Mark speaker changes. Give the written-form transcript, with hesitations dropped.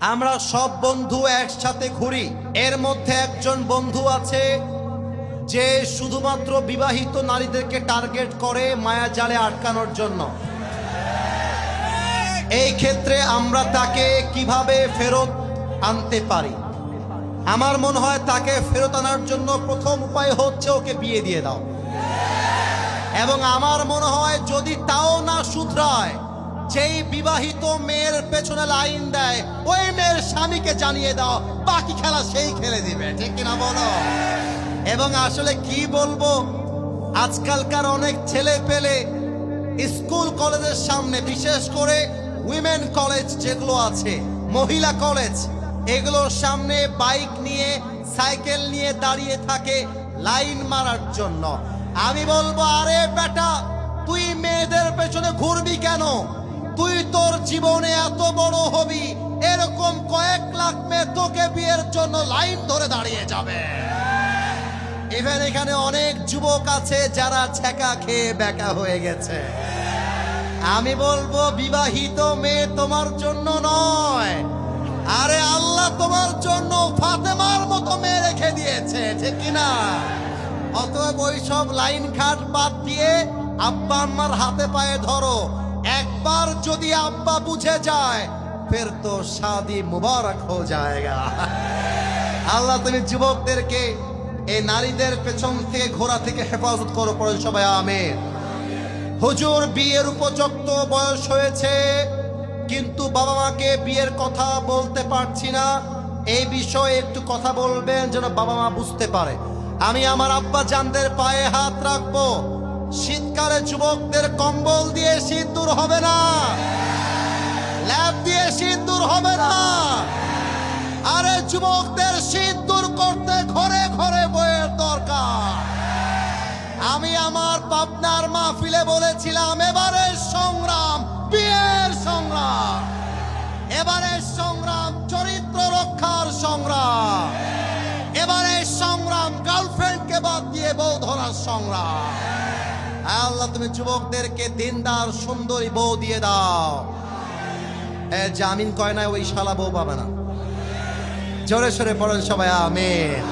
Speaker 1: আমরা সব বন্ধু একসাথে ঘুরি, এর মধ্যে একজন বন্ধু আছে যে শুধুমাত্র বিবাহিত নারীদেরকে টার্গেট করে মায়া জালে আটকানোর জন্য। এই ক্ষেত্রে আমরা তাকে কিভাবে ফেরত আনতে পারি? আমার মনে হয় তাকে ফেরত আনার জন্য প্রথম উপায় হচ্ছে ওকে বিয়ে দিয়ে দাও। এবং আমার মনে হয় যদি তাও না শুধরায়, যেই বিবাহিত মেয়ের পেছনে লাইন দেয় ওই মেয়ের স্বামীকে জানিয়ে দাও, বাকি খেলা সেই খেলে দিবে, ঠিক কিনা বলো? এবং আসলে কি বলবো, আজকালকার অনেক ছেলে পেলে স্কুল কলেজের সামনে, বিশেষ করে উইমেন কলেজ যেগুলো আছে, মহিলা কলেজ, এগুলোর সামনে বাইক নিয়ে সাইকেল নিয়ে দাঁড়িয়ে থাকে লাইন মারার জন্য। আমি বলবো, আরে বেটা, তুই মেয়েদের পেছনে ঘুরবি কেন? তুই তোর জীবনে এত বড় হবি, এরকম কয়েক লাখ মেয়ে তোকে বিয়ের জন্য লাইন ধরে দাঁড়িয়ে যাবে। ইভেন এখানে অনেক যুবক আছে যারা ছ্যাঁকা খেয়ে বেকা হয়ে গেছে। আমি বলবো, বিবাহিত মেয়ে তোমার জন্য নয়, আরে আল্লাহ তোমার জন্য ফাতেমার মতো মেয়ে রেখে দিয়েছে, ঠিক কিনা? অতএব ওই সব লাইন খাট বাদ দিয়ে আব্বা আম্মার হাতে পায়ে ধরো। একবার যদি আব্বা বুঝে যায়, ফির তো শাদি মুবারক হো জায়েগা। আল্লাহ তুমি যুবকদেরকে এই নারীদের পেছন থেকে ঘোরা থেকে হেফাজত করো, পড়েন সবাই আমিন। হুজুর, বিয়ের উপযুক্ত বয়স হয়েছে, কিন্তু বাবা মাকে বিয়ের কথা বলতে পারছি না, এই বিষয়ে একটু কথা বলবেন যেন বাবা মা বুঝতে পারে। আমি আমার আব্বা জানদের পায়ে হাত রাখবো। শীতকালে যুবকদের কম্বল দিয়ে শীত দূর হবে না, ল্যাপ দিয়ে শীত দূর হবে না। আরে যুবকদের শীত দূর করতে ঘরে ঘরে বইয়ের দরকার। আমি আমার পাবনার মাহফিলে বলেছিলাম, এবারের সংগ্রাম বিয়ের সংগ্রাম, এবারের সংগ্রাম চরিত্র রক্ষার সংগ্রাম, এবারের সংগ্রাম গার্লফ্রেন্ডকে বাদ দিয়ে বউ ধরার সংগ্রাম। আল্লাহ তুমি যুবকদেরকে দিনদার সুন্দরী বউ দিয়ে দাও। জামিন কয় না, ওই শালা বউ পাবে না। জোরে সোরে পড়েন সবাই আমিন।